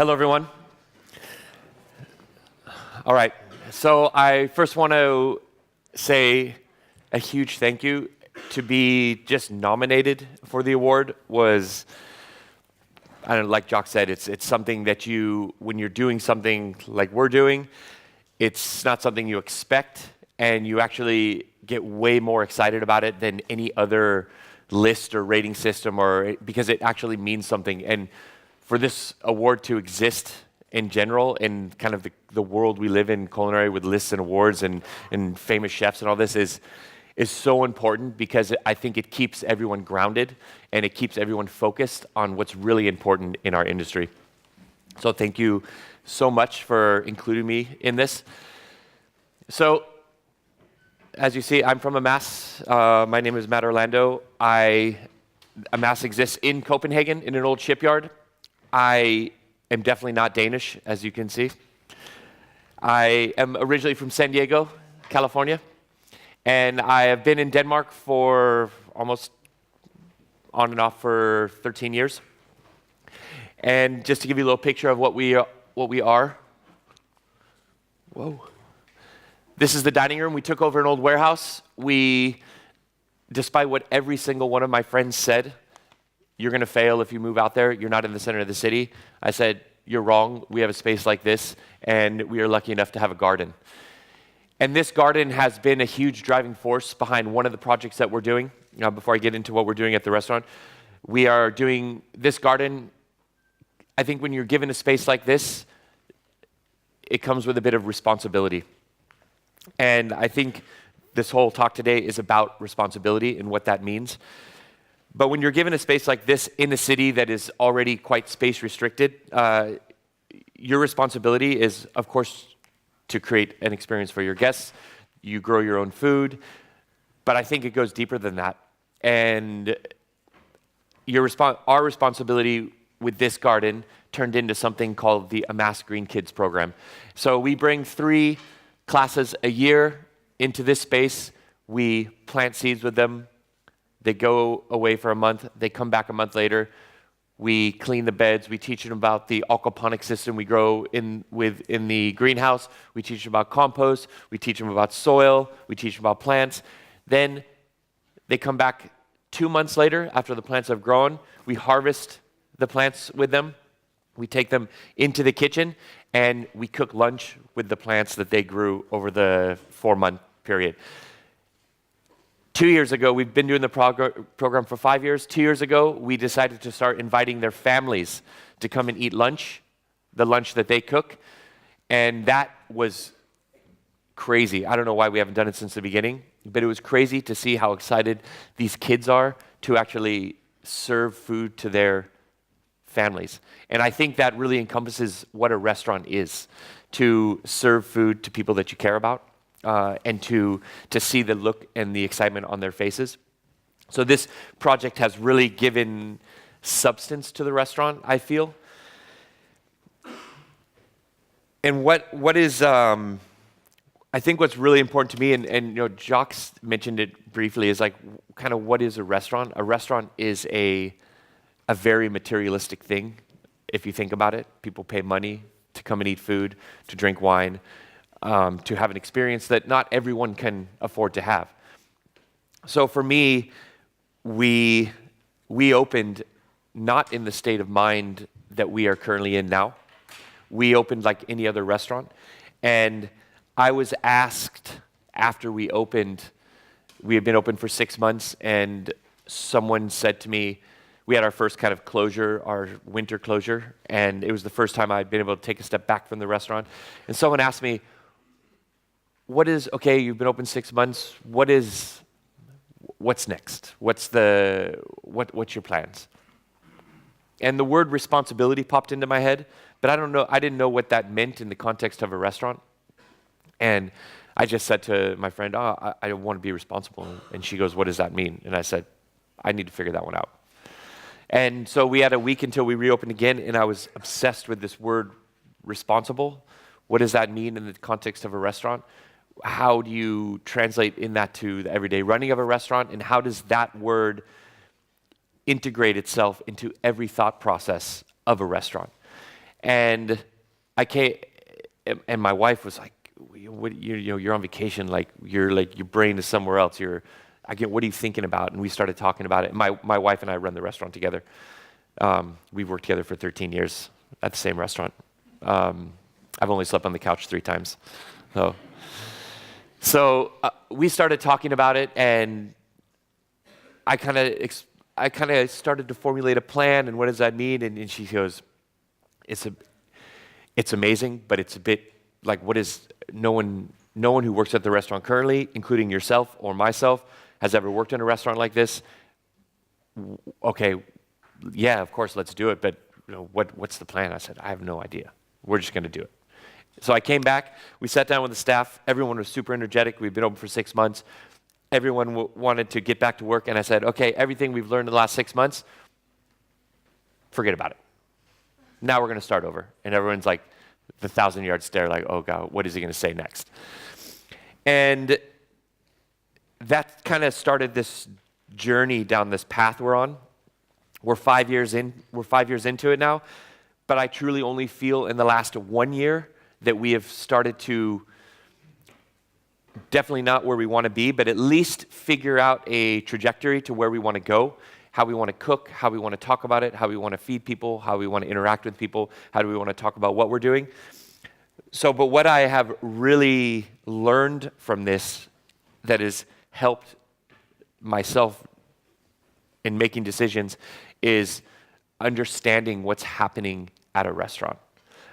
Hello, everyone. All right, so I first want to say a huge thank you. To be just nominated for the award was, I don't know, like Jock said, it's something that when you're doing something like we're doing, it's not something you expect, and you actually get way more excited about it than any other list or rating system, because it actually means something. And for this award to exist in general, in kind of the world we live in, culinary, with lists and awards and famous chefs and all this, is so important, because I think it keeps everyone grounded and it keeps everyone focused on what's really important in our industry. So thank you so much for including me in this. So, as you see, I'm from Amass. My name is Matt Orlando. Amass exists in Copenhagen in an old shipyard. I am definitely not Danish, as you can see. I am originally from San Diego, California, and I have been in Denmark for almost on and off for 13 years. And just to give you a little picture of what we are. Whoa. This is the dining room. We took over an old warehouse. Despite what every single one of my friends said, you're going to fail if you move out there, you're not in the center of the city, I said, you're wrong. We have a space like this, and we are lucky enough to have a garden. And this garden has been a huge driving force behind one of the projects that we're doing. Now, before I get into what we're doing at the restaurant, we are doing this garden. I think when you're given a space like this, it comes with a bit of responsibility. And I think this whole talk today is about responsibility and what that means. But when you're given a space like this in a city that is already quite space restricted, your responsibility is, of course, to create an experience for your guests. You grow your own food, but I think it goes deeper than that. And our responsibility with this garden turned into something called the Amass Green Kids program. So we bring 3 classes a year into this space. We plant seeds with them. They go away for a month. They come back a month later. We clean the beds. We teach them about the aquaponic system we grow in the greenhouse. We teach them about compost. We teach them about soil. We teach them about plants. Then they come back 2 months later after the plants have grown. We harvest the plants with them. We take them into the kitchen, and we cook lunch with the plants that they grew over the 4-month period. 2 years ago, we've been doing the program for 5 years. 2 years ago, we decided to start inviting their families to come and eat lunch, the lunch that they cook. And that was crazy. I don't know why we haven't done it since the beginning, but it was crazy to see how excited these kids are to actually serve food to their families. And I think that really encompasses what a restaurant is, to serve food to people that you care about. And to see the look and the excitement on their faces. So this project has really given substance to the restaurant, I feel. And what is, I think what's really important to me, and Jacques mentioned it briefly, is like kind of what is a restaurant? A restaurant is a very materialistic thing, if you think about it. People pay money to come and eat food, to drink wine, to have an experience that not everyone can afford to have. So for me, we opened not in the state of mind that we are currently in now. We opened like any other restaurant. And I was asked after we opened, we had been open for 6 months, and someone said to me, we had our first kind of closure, our winter closure, and it was the first time I'd been able to take a step back from the restaurant. And someone asked me, okay, you've been open 6 months, what's next? What's your plans? And the word responsibility popped into my head, but I didn't know what that meant in the context of a restaurant. And I just said to my friend, I want to be responsible. And she goes, what does that mean? And I said, I need to figure that one out. And so we had a week until we reopened again, and I was obsessed with this word responsible. What does that mean in the context of a restaurant? How do you translate in that to the everyday running of a restaurant, and how does that word integrate itself into every thought process of a restaurant? And I came, and my wife was like, you're on vacation, like your brain is somewhere else. What are you thinking about? And we started talking about it. My wife and I run the restaurant together. We've worked together for 13 years at the same restaurant. I've only slept on the couch 3 times. So we started talking about it, and I kind of started to formulate a plan, and what does that mean? And she goes, it's amazing, but it's a bit like, what is, no one who works at the restaurant currently, including yourself or myself, has ever worked in a restaurant like this. Okay, yeah, of course, let's do it, but what's the plan? I said, I have no idea. We're just going to do it. So I came back, we sat down with the staff, everyone was super energetic, we've been open for 6 months, everyone wanted to get back to work, and I said, okay, everything we've learned in the last 6 months, forget about it. Now we're going to start over. And everyone's like, the 1,000-yard stare, like, oh God, what is he going to say next? And that kind of started this journey down this path we're on. We're 5 years into it now, but I truly only feel in the last 1 year that we have started to, definitely not where we want to be, but at least figure out a trajectory to where we want to go, how we want to cook, how we want to talk about it, how we want to feed people, how we want to interact with people, how do we want to talk about what we're doing. So, but what I have really learned from this that has helped myself in making decisions is understanding what's happening at a restaurant.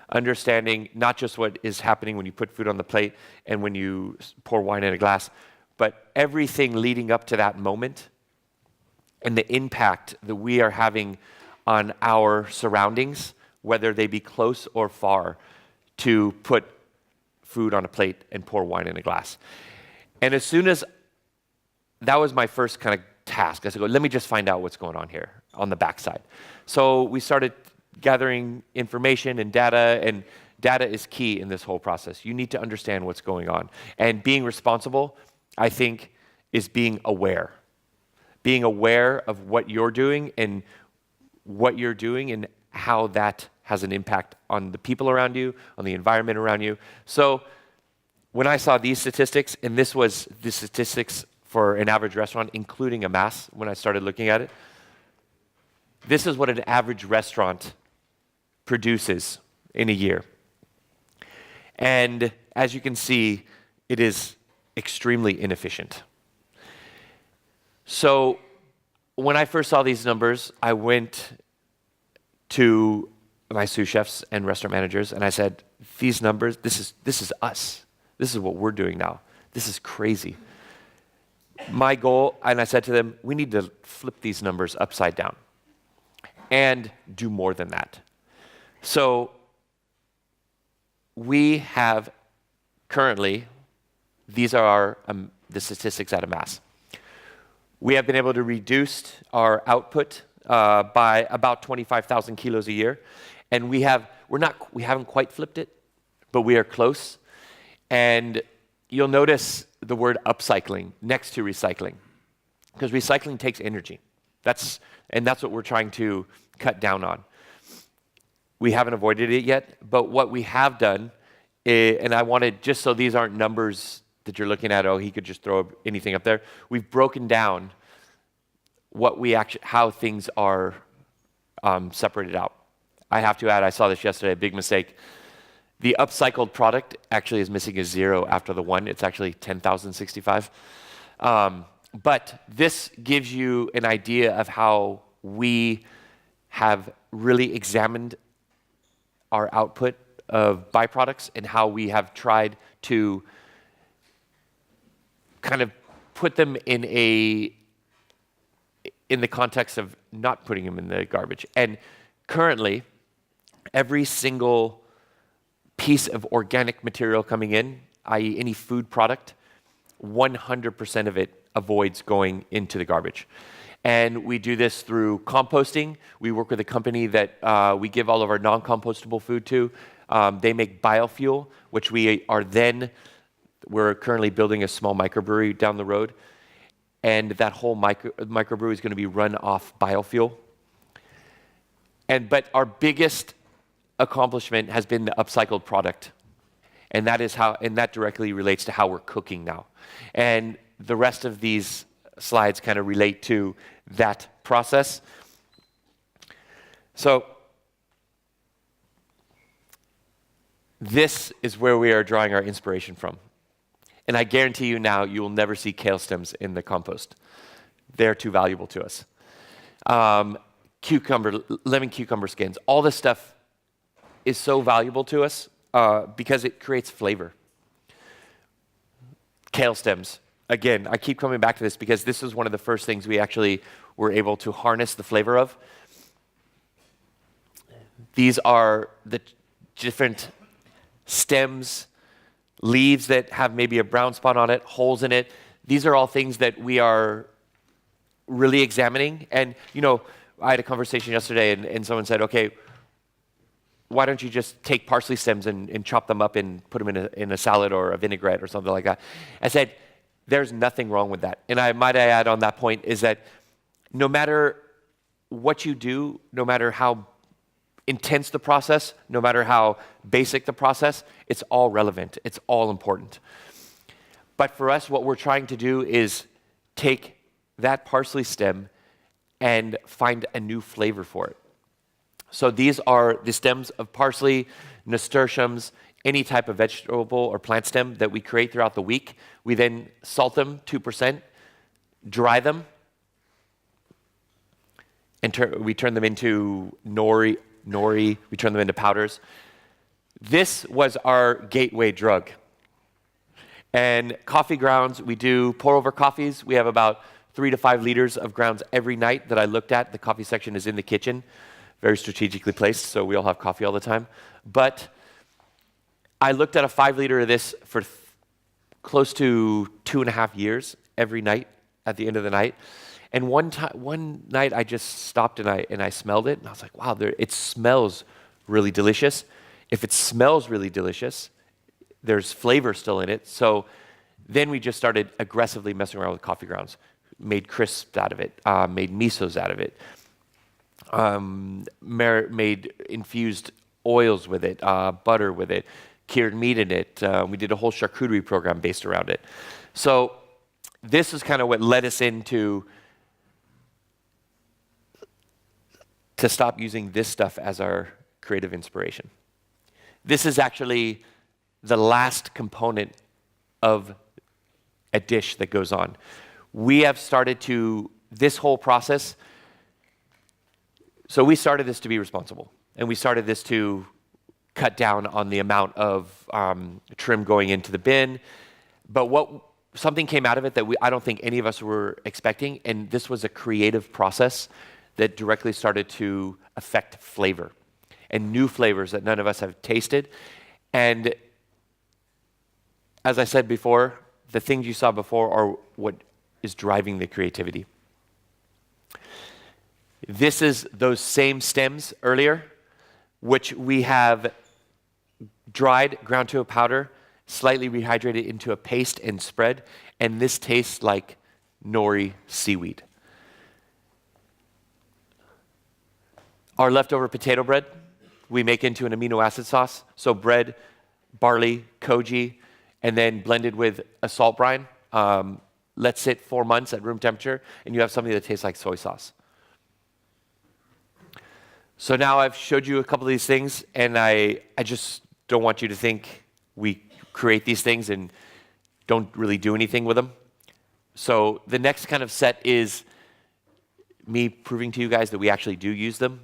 Understanding not just what is happening when you put food on the plate and when you pour wine in a glass, but everything leading up to that moment and the impact that we are having on our surroundings, whether they be close or far, to put food on a plate and pour wine in a glass. And as soon as that was my first kind of task, I said, let me just find out what's going on here on the backside. So we started gathering information and data is key in this whole process. You need to understand what's going on. And being responsible, I think, is being aware. Being aware of what you're doing and how that has an impact on the people around you, on the environment around you. So when I saw these statistics, and this was the statistics for an average restaurant, including Amass, when I started looking at it, this is what an average restaurant produces in a year. And as you can see, it is extremely inefficient. So when I first saw these numbers, I went to my sous chefs and restaurant managers, and I said, these numbers, this is us. This is what we're doing now. This is crazy. My goal, and I said to them, we need to flip these numbers upside down and do more than that. So we have currently, these are the statistics at Amass. We have been able to reduce our output by about 25,000 kilos a year, and we haven't quite flipped it, but we are close. And you'll notice the word upcycling next to recycling, because recycling takes energy. That's what we're trying to cut down on. We haven't avoided it yet, but what we have done, and I wanted, just so these aren't numbers that you're looking at, oh, he could just throw anything up there. We've broken down how things are separated out. I have to add, I saw this yesterday, a big mistake. The upcycled product actually is missing a 0 after the 1. It's actually 10,065. But this gives you an idea of how we have really examined our output of byproducts and how we have tried to kind of put them in the context of not putting them in the garbage. And currently, every single piece of organic material coming in, i.e. any food product, 100% of it avoids going into the garbage. And we do this through composting. We work with a company that we give all of our non-compostable food to. They make biofuel, which we're currently building a small microbrewery down the road. And that whole microbrewery is going to be run off biofuel. But our biggest accomplishment has been the upcycled product. And that directly relates to how we're cooking now. And the rest of these slides kind of relate to that process. So this is where we are drawing our inspiration from. And I guarantee you now, you will never see kale stems in the compost. They're too valuable to us. Lemon cucumber skins, all this stuff is so valuable to us because it creates flavor. Kale stems, again, I keep coming back to this because this is one of the first things we actually were able to harness the flavor of. These are the different stems, leaves that have maybe a brown spot on it, holes in it. These are all things that we are really examining. And, you know, I had a conversation yesterday and someone said, okay, why don't you just take parsley stems and chop them up and put them in a salad or a vinaigrette or something like that? I said, there's nothing wrong with that. And I might add on that point is that no matter what you do, no matter how intense the process, no matter how basic the process, it's all relevant. It's all important. But for us, what we're trying to do is take that parsley stem and find a new flavor for it. So these are the stems of parsley, nasturtiums, any type of vegetable or plant stem that we create throughout the week. We then salt them 2%, dry them, and we turn them into nori, we turn them into powders. This was our gateway drug. And coffee grounds, we do pour-over coffees. We have about 3 to 5 liters of grounds every night that I looked at. The coffee section is in the kitchen, very strategically placed, so we all have coffee all the time. But I looked at a 5 liter of this for close to 2.5 years every night at the end of the night. And one night I just stopped and I smelled it, and I was like, wow, it smells really delicious. If it smells really delicious, there's flavor still in it. So then we just started aggressively messing around with coffee grounds, made crisps out of it, made misos out of it, made infused oils with it, butter with it, cured meat in it. We did a whole charcuterie program based around it. So this is kind of what led us into to stop using this stuff as our creative inspiration. This is actually the last component of a dish that goes on. We have started this whole process, so we started this to be responsible, and we started this to cut down on the amount of trim going into the bin, but something came out of it that I don't think any of us were expecting, and this was a creative process that directly started to affect flavor and new flavors that none of us have tasted. And as I said before, the things you saw before are what is driving the creativity. This is those same stems earlier, which we have dried, ground to a powder, slightly rehydrated into a paste and spread, and this tastes like nori seaweed. Our leftover potato bread, we make into an amino acid sauce. So bread, barley, koji, and then blended with a salt brine. Let sit 4 months at room temperature, and you have something that tastes like soy sauce. So now I've showed you a couple of these things, and I just don't want you to think we create these things and don't really do anything with them. So the next kind of set is me proving to you guys that we actually do use them.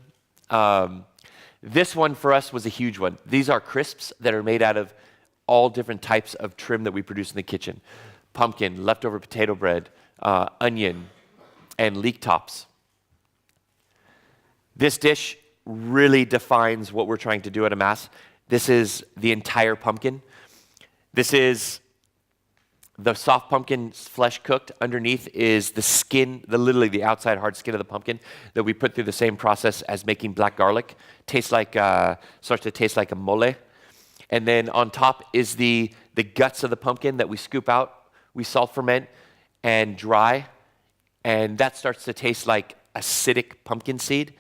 This one for us was a huge one. These are crisps that are made out of all different types of trim that we produce in the kitchen. Pumpkin, leftover potato bread, onion, and leek tops. This dish really defines what we're trying to do at Amass. This is the entire pumpkin. This is the soft pumpkin flesh cooked. Underneath is the skin, literally the outside hard skin of the pumpkin that we put through the same process as making black garlic. Starts to taste like a mole. And then on top is the guts of the pumpkin that we scoop out. We salt ferment and dry. And that starts to taste like acidic pumpkin seed.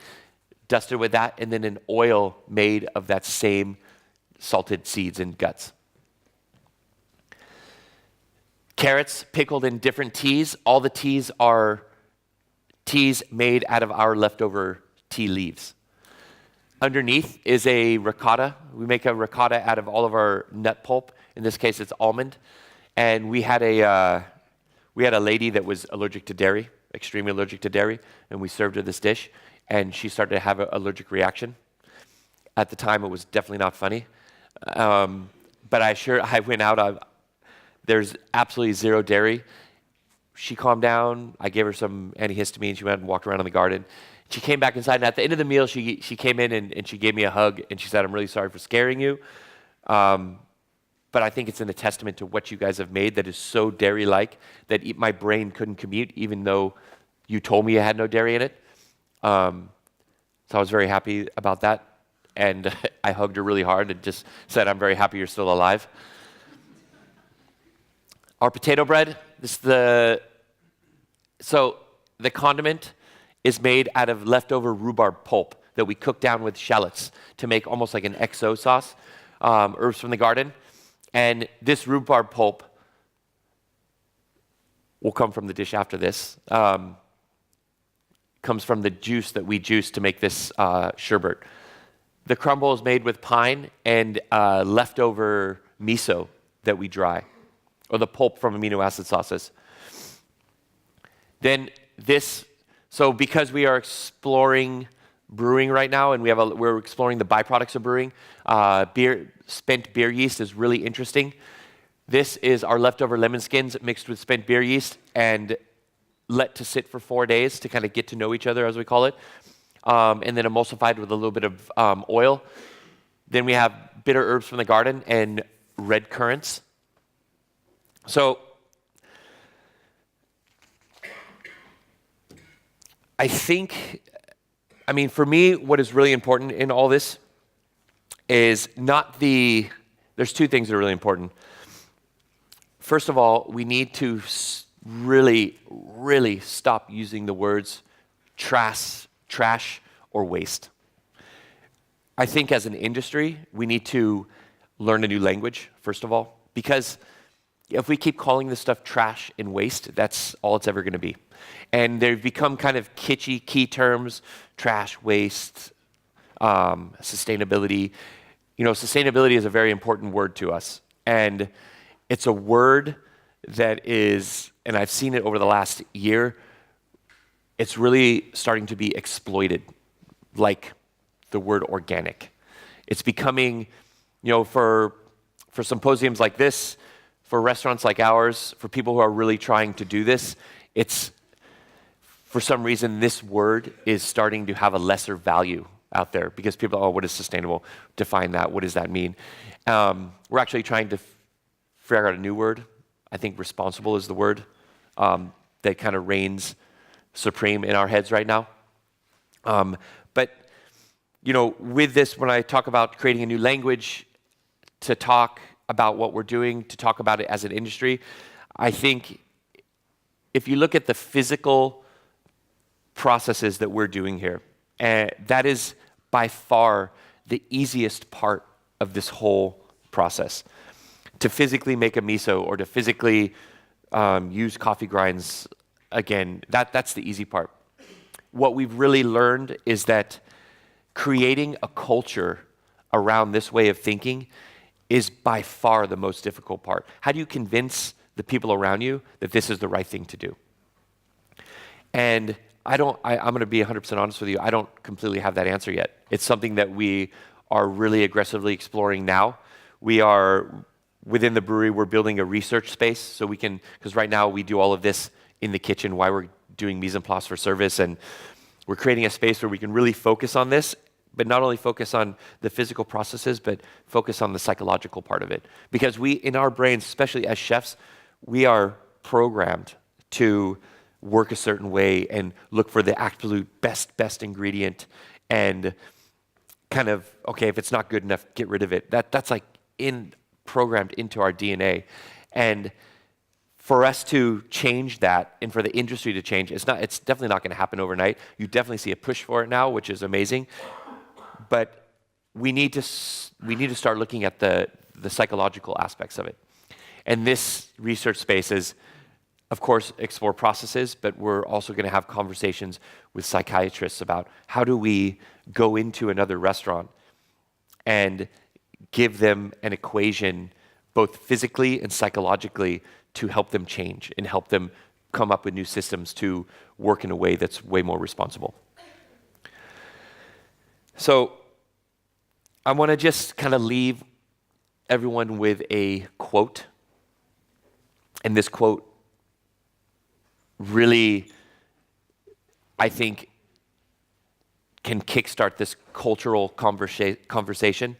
dusted with that, and then an oil made of that same salted seeds and guts. Carrots pickled in different teas. All the teas are teas made out of our leftover tea leaves. Underneath is a ricotta. We make a ricotta out of all of our nut pulp. In this case, it's almond. And we had a lady that was allergic to dairy, extremely allergic to dairy, and we served her this dish, and she started to have an allergic reaction. At the time, it was definitely not funny. But I went out, there's absolutely zero dairy. She calmed down. I gave her some antihistamine. She went and walked around in the garden. She came back inside, and at the end of the meal, she came in and she gave me a hug, and she said, "I'm really sorry for scaring you. But I think it's a testament to what you guys have made that is so dairy-like that my brain couldn't commute, even though you told me it had no dairy in it." So I was very happy about that. And I hugged her really hard and just said, "I'm very happy you're still alive." Our potato bread, so the condiment is made out of leftover rhubarb pulp that we cook down with shallots to make almost like an XO sauce, herbs from the garden. And this rhubarb pulp will come from the dish after this. Comes from the juice that we juice to make this sherbet. The crumble is made with pine and leftover miso that we dry, or the pulp from amino acid sauces. Then so because we are exploring brewing right now, and we're exploring the byproducts of brewing, spent beer yeast is really interesting. This is our leftover lemon skins mixed with spent beer yeast and let to sit for 4 days to kind of get to know each other, as we call it, and then emulsified with a little bit of oil. Then we have bitter herbs from the garden and red currants. So for me, what is really important in all this is there's two things that are really important. First of all, we need to really, really stop using the words trash or waste. I think as an industry, we need to learn a new language, first of all, because if we keep calling this stuff trash and waste, that's all it's ever going to be. And they've become kind of kitschy key terms: trash, waste, sustainability. Sustainability is a very important word to us. And it's a word that is, and I've seen it over the last year, it's really starting to be exploited, like the word organic. It's becoming, for symposiums like this, for restaurants like ours, for people who are really trying to do this, for some reason, this word is starting to have a lesser value out there because people, what is sustainable? Define that. What does that mean? We're actually trying to figure out a new word. I think responsible is the word that kind of reigns supreme in our heads right now. But with this, when I talk about creating a new language to talk about what we're doing, to talk about it as an industry, I think if you look at the physical processes that we're doing here, that is by far the easiest part of this whole process. To physically make a miso or to physically use coffee grinds, again, that's the easy part. What we've really learned is that creating a culture around this way of thinking is by far the most difficult part. How do you convince the people around you that this is the right thing to do? And I'm going to be 100% honest with you, I don't completely have that answer yet. It's something that we are really aggressively exploring now. We are, within the brewery, we're building a research space so we can, because right now we do all of this in the kitchen while we're doing mise en place for service, and we're creating a space where we can really focus on this, but not only focus on the physical processes, but focus on the psychological part of it. Because we, in our brains, especially as chefs, we are programmed to work a certain way and look for the absolute best ingredient and kind of, okay, if it's not good enough, get rid of it. That's like programmed into our DNA. And for us to change that and for the industry to change, it's definitely not going to happen overnight. You definitely see a push for it now, which is amazing. But we need to start looking at the psychological aspects of it. And this research space is, of course, explore processes, but we're also going to have conversations with psychiatrists about how do we go into another restaurant and give them an equation both physically and psychologically to help them change and help them come up with new systems to work in a way that's way more responsible. So I want to just kind of leave everyone with a quote. And this quote really, I think, can kickstart this cultural conversation.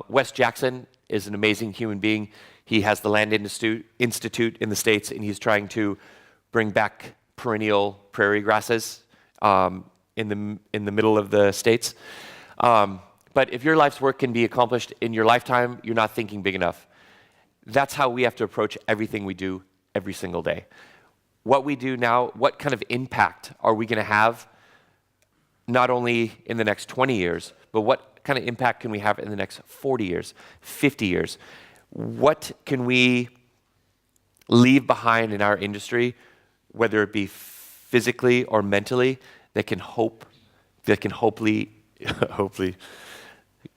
Wes Jackson is an amazing human being. He has the Land Institute in the States, and he's trying to bring back perennial prairie grasses in the middle of the States. But if your life's work can be accomplished in your lifetime, you're not thinking big enough. That's how we have to approach everything we do every single day. What we do now, what kind of impact are we going to have, not only in the next 20 years, but what kind of impact can we have in the next 40 years, 50 years? What can we leave behind in our industry, whether it be physically or mentally, that can hopefully,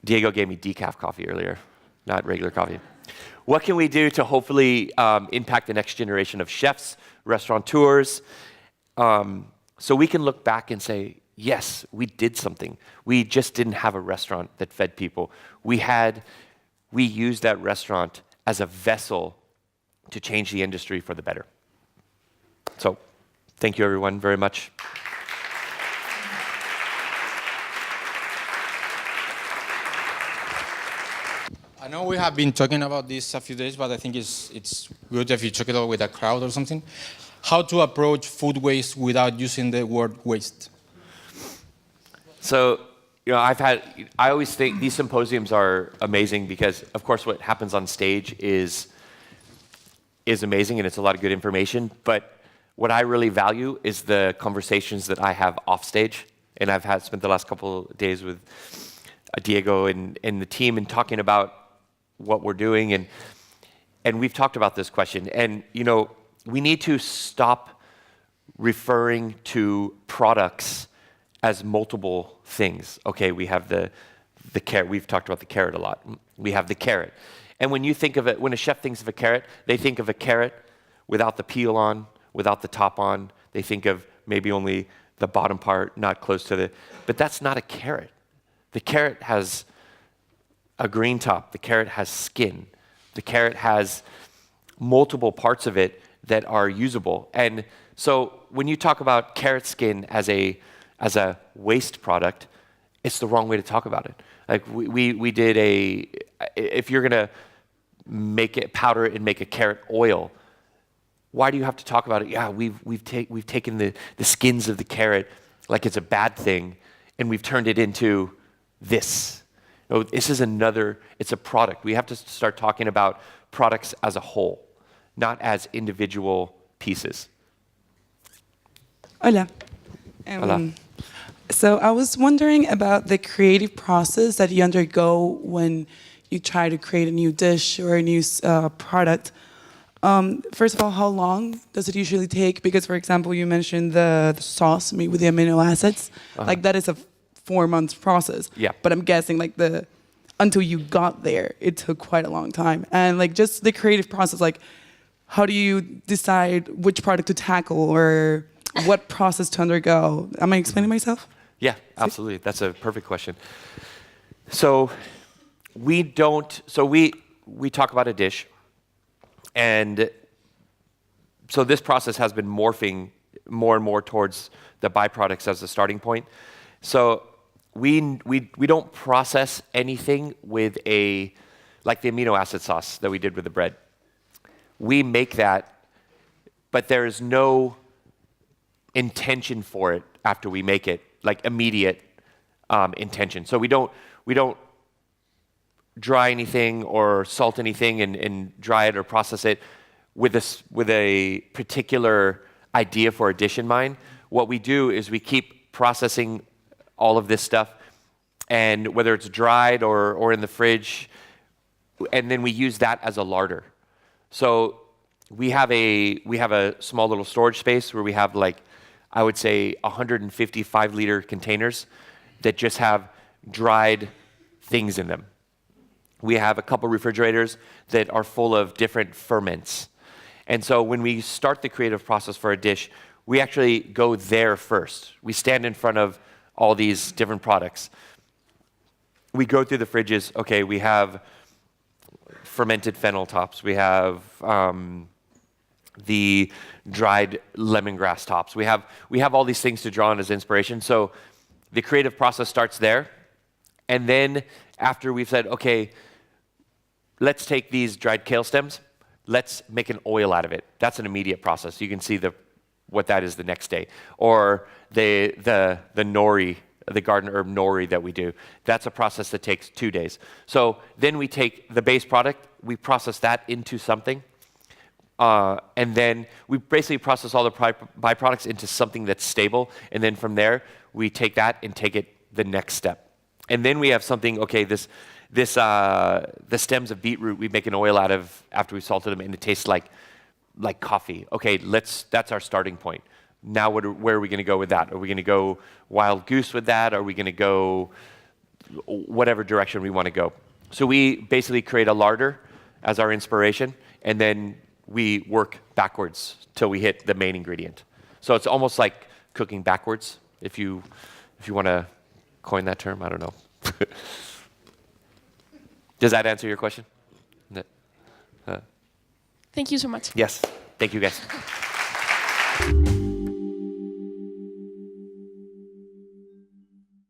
Diego gave me decaf coffee earlier, not regular coffee. What can we do to hopefully impact the next generation of chefs, restaurateurs, so we can look back and say, yes, we did something. We just didn't have a restaurant that fed people. We used that restaurant as a vessel to change the industry for the better. So, thank you everyone very much. I know we have been talking about this a few days, but I think it's good if you talk it out with a crowd or something. How to approach food waste without using the word waste? So, I always think these symposiums are amazing because, of course, what happens on stage is amazing and it's a lot of good information. But what I really value is the conversations that I have off stage. And I've spent the last couple of days with Diego and the team and talking about what we're doing. And we've talked about this question. And, we need to stop referring to products as multiple things. Okay, we have the carrot. We've talked about the carrot a lot. We have the carrot. And when you think of it, when a chef thinks of a carrot, they think of a carrot without the peel on, without the top on. They think of maybe only the bottom part, not close to but that's not a carrot. The carrot has a green top. The carrot has skin. The carrot has multiple parts of it that are usable. And so when you talk about carrot skin as a waste product, it's the wrong way to talk about it. Like we did if you're gonna make it powder and make a carrot oil, why do you have to talk about it? Yeah, we've taken the skins of the carrot like it's a bad thing, and we've turned it into this. This is it's a product. We have to start talking about products as a whole, not as individual pieces. Hola. Hola. So I was wondering about the creative process that you undergo when you try to create a new dish or a new product. First of all, how long does it usually take? Because, for example, you mentioned the sauce made with the amino acids. Like that is a 4-month process. Yeah. But I'm guessing until you got there, it took quite a long time. And just the creative process, how do you decide which product to tackle or what process to undergo? Am I explaining myself? Yeah, absolutely. That's a perfect question. So we talk about a dish, and so this process has been morphing more and more towards the byproducts as the starting point. So we don't process anything with like the amino acid sauce that we did with the bread. We make that, but there is no intention for it after we make it, like immediate intention. So we don't dry anything or salt anything and dry it or process it. with a particular idea for a dish in mind, what we do is we keep processing all of this stuff, and whether it's dried or in the fridge, and then we use that as a larder. So we have a small little storage space where we have, like, I would say 150 5-liter containers that just have dried things in them. We have a couple refrigerators that are full of different ferments. And so when we start the creative process for a dish, we actually go there first. We stand in front of all these different products. We go through the fridges. Okay, we have fermented fennel tops. We have the dried lemongrass tops. We have all these things to draw on as inspiration. So the creative process starts there. And then after we've said, okay, let's take these dried kale stems, let's make an oil out of it. That's an immediate process. You can see what that is the next day. Or the nori, the garden herb nori that we do. That's a process that takes 2 days. So then we take the base product, we process that into something, and then we basically process all the byproducts into something that's stable, and then from there, we take that and take it the next step. And then we have something, okay, the stems of beetroot we make an oil out of after we salted them, and it tastes like coffee. Okay, that's our starting point. Now where are we going to go with that? Are we going to go wild goose with that? Are we going to go whatever direction we want to go? So we basically create a larder as our inspiration, and then we work backwards till we hit the main ingredient. So it's almost like cooking backwards, if you want to coin that term. I don't know. Does that answer your question? Thank you so much. Yes. Thank you, guys.